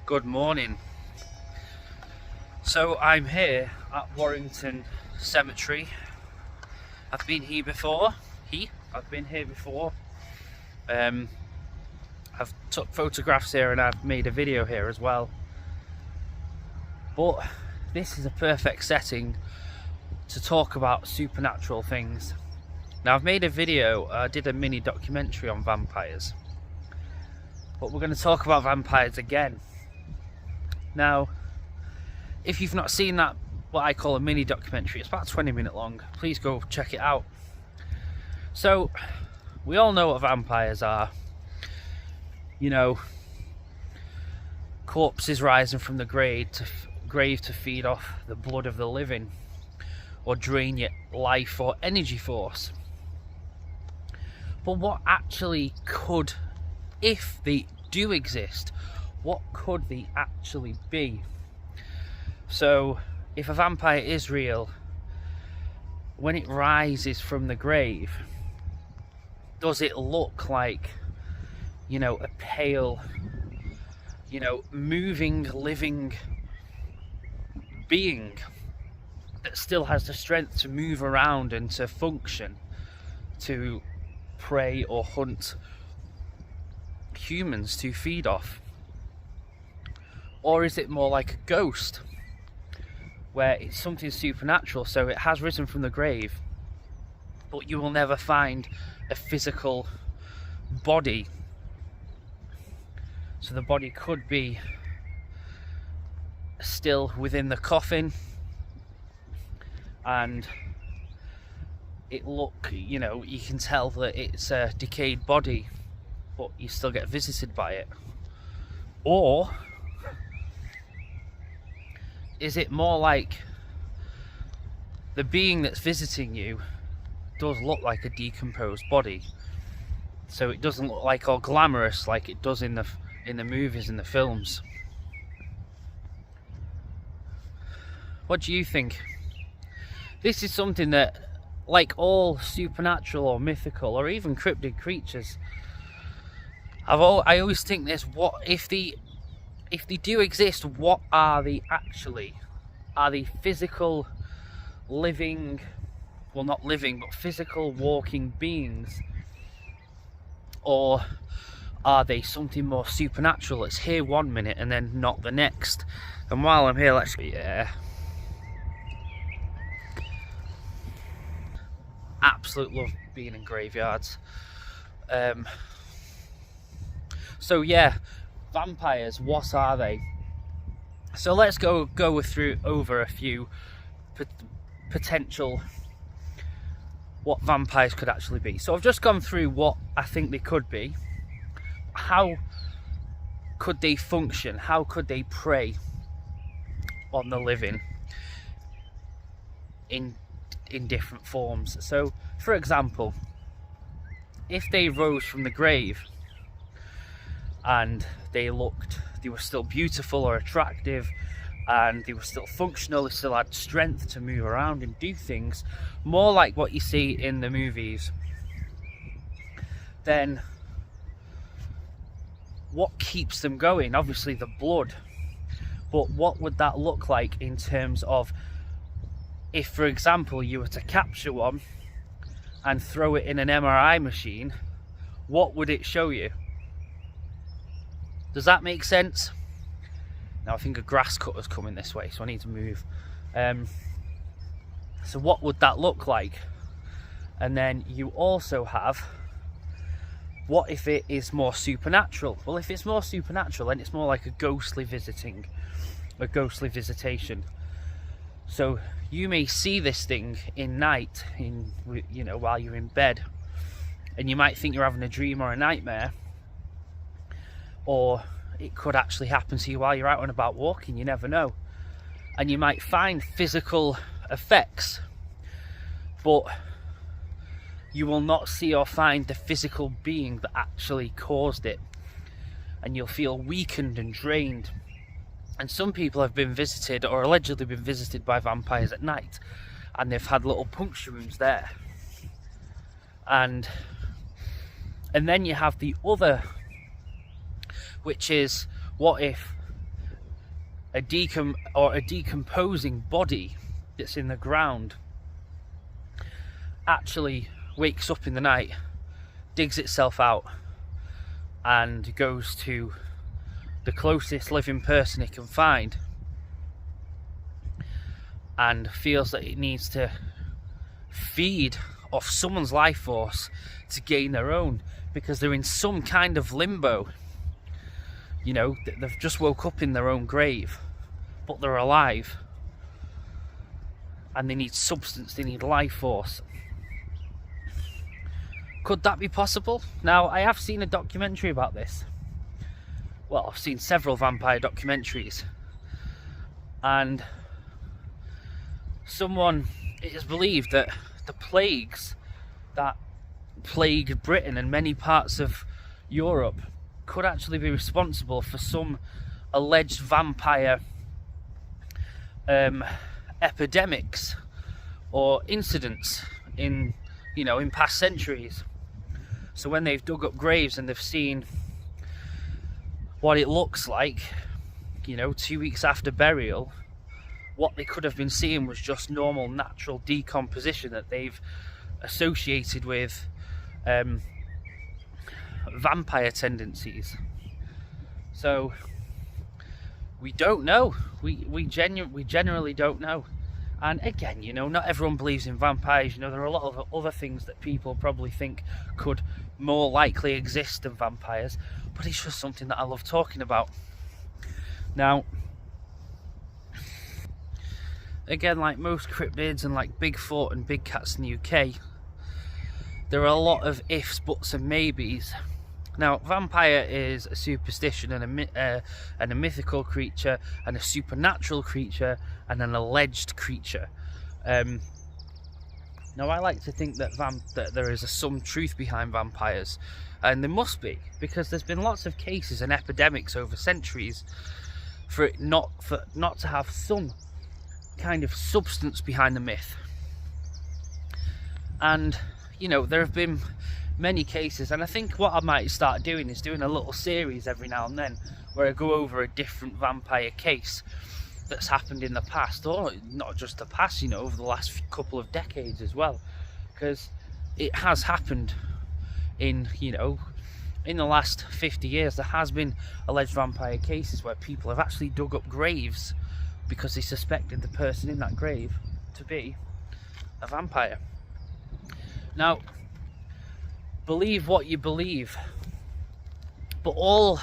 Good morning. So I'm here at Warrington Cemetery. I've been here before. I've been here before. I've took photographs here and I've made a video here as well. But this is a perfect setting to talk about supernatural things. Now I've made a video, I did a mini documentary on vampires. But we're going to talk about vampires again. Now, if you've not seen that, what I call a mini documentary, it's about 20 minutes long, please go check it out. So, we all know what vampires are. You know, corpses rising from the grave to feed off the blood of the living, or drain your life or energy force. But what actually could, if they do exist, what could they actually be? So, if a vampire is real, when it rises from the grave, does it look like, you know, a pale, you know, moving, living being that still has the strength to move around and to function, to prey or hunt humans to feed off? Or is it more like a ghost, where it's something supernatural, so it has risen from the grave, but you will never find a physical body? So the body could be still within the coffin, and you know, you can tell that it's a decayed body, but you still get visited by it. Or is it more like the being that's visiting you does look like a decomposed body, so it doesn't look like all glamorous like it does in the movies and the films? What do you think? This is something that, like all supernatural or mythical or even cryptid creatures, I always think this: what if they do exist, what are they actually? Are they physical, living, well, not living, but physical walking beings? Or are they something more supernatural? It's here one minute and then not the next. And while I'm here, let's absolute love being in graveyards. So yeah, vampires, what are they? So let's go through over a few potential what vampires could actually be. So I've just gone through what I think they could be. How could they function? How could they prey on the living in different forms? So, for example, if they rose from the grave and they were still beautiful or attractive, and they were still functional, they still had strength to move around and do things, more like what you see in the movies, then what keeps them going? Obviously the blood, but what would that look like in terms of, if for example you were to capture one and throw it in an MRI machine, what would it show you? Does that make sense? Now I think a grass cutter's coming this way, so I need to move. So what would that look like? And then you also have, what if it is more supernatural? Well, if it's more supernatural, then it's more like a ghostly visitation. So you may see this thing in night, while you're in bed, and you might think you're having a dream or a nightmare, or it could actually happen to you while you're out and about walking. You never know. and you might find physical effects, but you will not see or find the physical being that actually caused it, and you'll feel weakened and drained. And some people have been visited, or allegedly been visited, by vampires at night, and they've had little puncture wounds there. And then you have the other, which is, what if a decomposing body that's in the ground actually wakes up in the night, digs itself out, and goes to the closest living person it can find, and feels that it needs to feed off someone's life force to gain their own, because they're in some kind of limbo. You know, they've just woke up in their own grave, but they're alive, and they need substance, they need life force. Could that be possible? Now, I have seen a documentary about this. Well, I've seen several vampire documentaries, and it is believed that the plagues that plagued Britain and many parts of Europe could actually be responsible for some alleged vampire epidemics or incidents in past centuries. So when they've dug up graves and they've seen what it looks like, 2 weeks after burial, what they could have been seeing was just normal natural decomposition that they've associated with vampire tendencies. So we don't know. We generally don't know. And again, not everyone believes in vampires. There are a lot of other things that people probably think could more likely exist than vampires, but it's just something that I love talking about. Now, again, like most cryptids and like Bigfoot and big cats in the UK, there are a lot of ifs, buts and maybes. Now, vampire is a superstition and a mythical creature and a supernatural creature and an alleged creature. Now, I like to think that there is some truth behind vampires, and there must be, because there's been lots of cases and epidemics over centuries for it not to have some kind of substance behind the myth. And there have been many cases, and I think what I might start doing is doing a little series every now and then where I go over a different vampire case that's happened in the past, or not just the past, over the last couple of decades as well, because it has happened in the last 50 years. There has been alleged vampire cases where people have actually dug up graves because they suspected the person in that grave to be a vampire. Now, believe what you believe, but all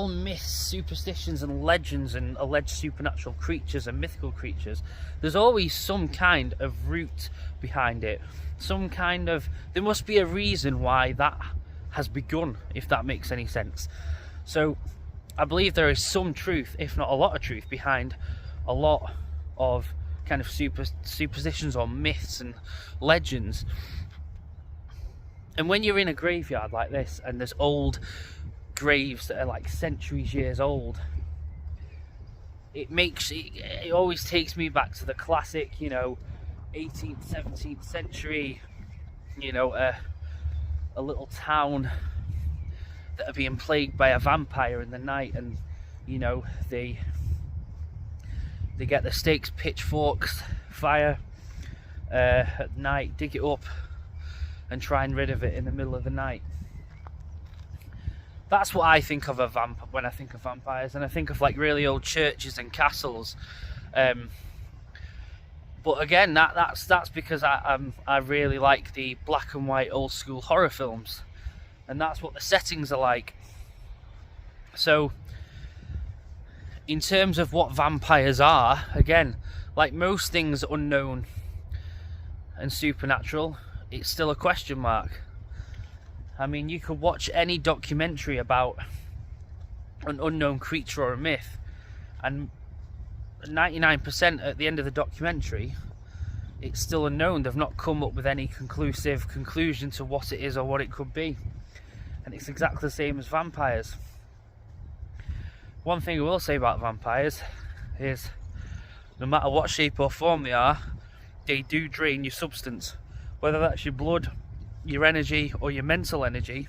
myths, superstitions and legends and alleged supernatural creatures and mythical creatures, there's always some kind of root behind it. There must be a reason why that has begun, if that makes any sense. So I believe there is some truth, if not a lot of truth, behind a lot of kind of superstitions or myths and legends. And when you're in a graveyard like this, and there's old graves that are like centuries years old, it always takes me back to the classic 18th, 17th century, a little town that are being plagued by a vampire in the night, and they get the stakes, pitchforks, fire at night, dig it up and try and rid of it in the middle of the night. That's what I think of when I think of vampires, and I think of like really old churches and castles. But again, that's because I really like the black and white old school horror films, and that's what the settings are like. So in terms of what vampires are, again, like most things unknown and supernatural, it's still a question mark. I mean, you could watch any documentary about an unknown creature or a myth, and 99% at the end of the documentary, it's still unknown. They've not come up with any conclusive conclusion to what it is or what it could be. And it's exactly the same as vampires. One thing I will say about vampires is, no matter what shape or form they are, they do drain your substance. Whether that's your blood, your energy, or your mental energy.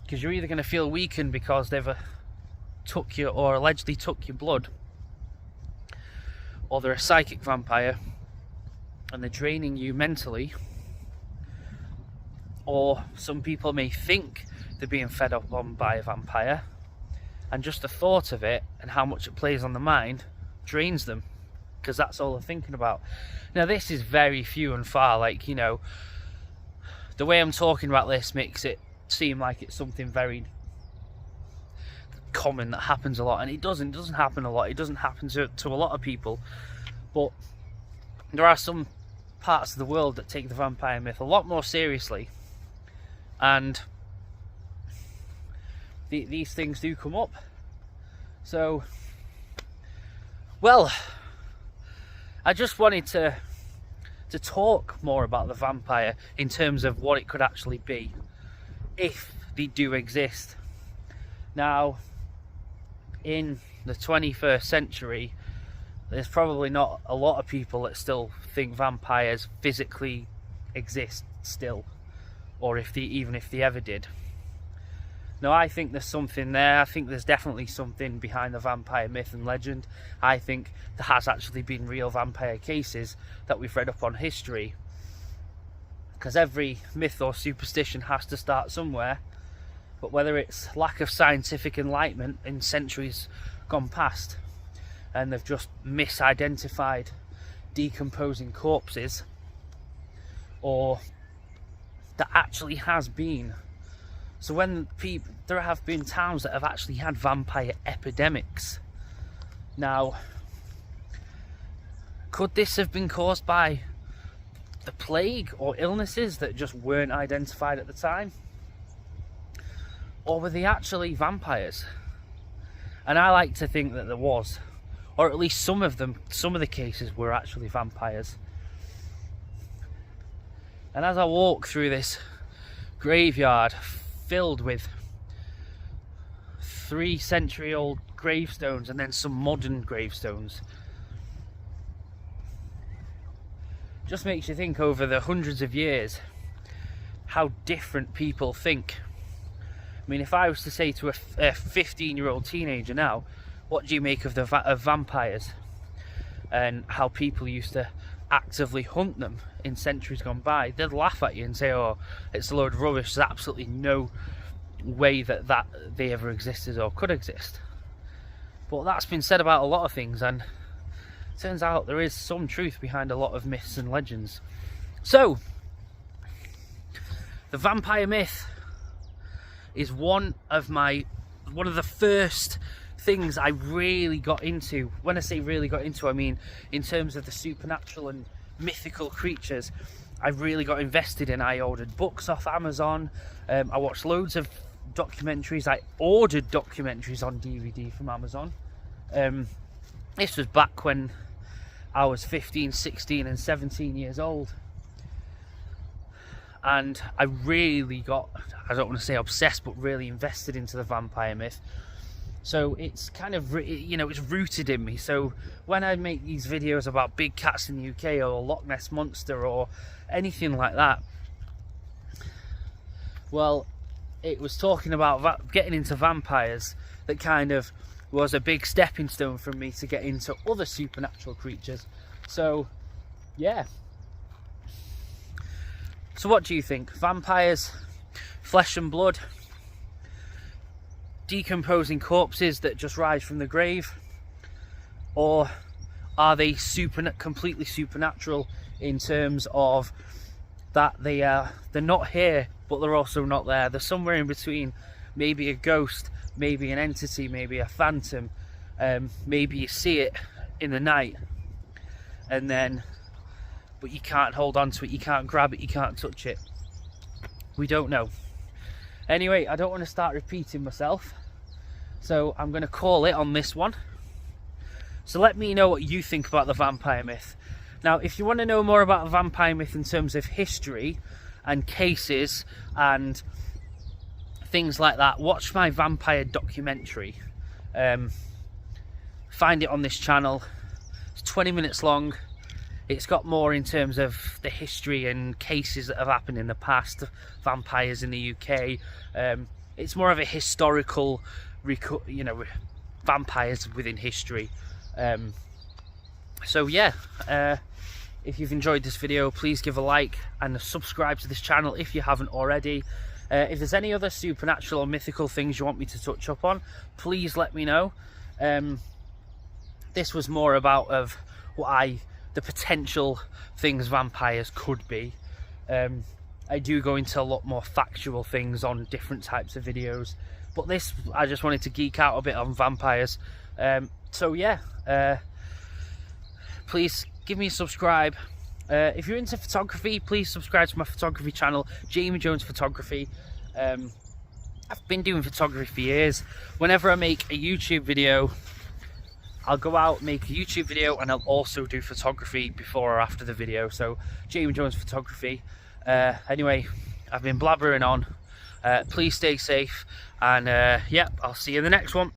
Because you're either going to feel weakened because they've took you, or allegedly took your blood, or they're a psychic vampire and they're draining you mentally, or some people may think they're being fed up on by a vampire, and just the thought of it and how much it plays on the mind drains them, because that's all they're thinking about. Now this is very few and far, like, you know, the way I'm talking about this makes it seem like it's something very common that happens a lot, and it doesn't happen a lot. It doesn't happen to a lot of people, but there are some parts of the world that take the vampire myth a lot more seriously, and these things do come up. So, well, I just wanted to talk more about the vampire in terms of what it could actually be, if they do exist. Now, in the 21st century, there's probably not a lot of people that still think vampires physically exist still, or even if they ever did. Now, I think there's something there. I think there's definitely something behind the vampire myth and legend. I think there has actually been real vampire cases that we've read up on history, because every myth or superstition has to start somewhere. But whether it's lack of scientific enlightenment in centuries gone past, and they've just misidentified decomposing corpses, or there actually has been. So when there have been towns that have actually had vampire epidemics. Now, could this have been caused by the plague or illnesses that just weren't identified at the time? Or were they actually vampires? And I like to think that there was, or at least some of the cases were actually vampires. And as I walk through this graveyard filled with 3-century-old gravestones and then some modern gravestones, just makes you think over the hundreds of years how different people think. I mean, if I was to say to a 15-year-old teenager now, what do you make of of vampires, and how people used to actively hunt them in centuries gone by, they'd laugh at you and say, oh, it's a load of rubbish. There's absolutely no way that they ever existed or could exist. But that's been said about a lot of things, and it turns out there is some truth behind a lot of myths and legends. So, the vampire myth is one of the first things I really got into. When I say really got into, I mean in terms of the supernatural and mythical creatures. I really got invested in. I ordered books off Amazon. I watched loads of documentaries. I ordered documentaries on DVD from Amazon. This was back when I was 15, 16 and 17 years old. And I really got, I don't want to say obsessed, but really invested into the vampire myth. So it's kind of, you know, it's rooted in me. So when I make these videos about big cats in the UK or Loch Ness Monster or anything like that, well, it was talking about getting into vampires that kind of was a big stepping stone for me to get into other supernatural creatures. So, yeah. So what do you think? Vampires, flesh and blood, decomposing corpses that just rise from the grave, or are they completely supernatural in terms of that they're not here but they're also not there? They're somewhere in between, maybe a ghost, maybe an entity, maybe a phantom, maybe you see it in the night and then but you can't hold on to it, you can't grab it, you can't touch it. We don't know. Anyway, I don't want to start repeating myself, so I'm going to call it on this one. So let me know what you think about the vampire myth. Now, if you want to know more about the vampire myth in terms of history and cases and things like that, watch my vampire documentary. Find it on this channel. It's 20 minutes long. It's got more in terms of the history and cases that have happened in the past, vampires in the UK. It's more of a historical, you know, vampires within history. So yeah, if you've enjoyed this video, please give a like and subscribe to this channel if you haven't already. If there's any other supernatural or mythical things you want me to touch up on, please let me know. This was more about the potential things vampires could be. I do go into a lot more factual things on different types of videos, but this, I just wanted to geek out a bit on vampires. So yeah, please give me a subscribe. If you're into photography, please subscribe to my photography channel, Jamie Jones Photography. I've been doing photography for years. Whenever I make a YouTube video, I'll go out, make a YouTube video, and I'll also do photography before or after the video. So Jamie Jones Photography. Anyway, I've been blabbering on. Please stay safe, and yeah, I'll see you in the next one.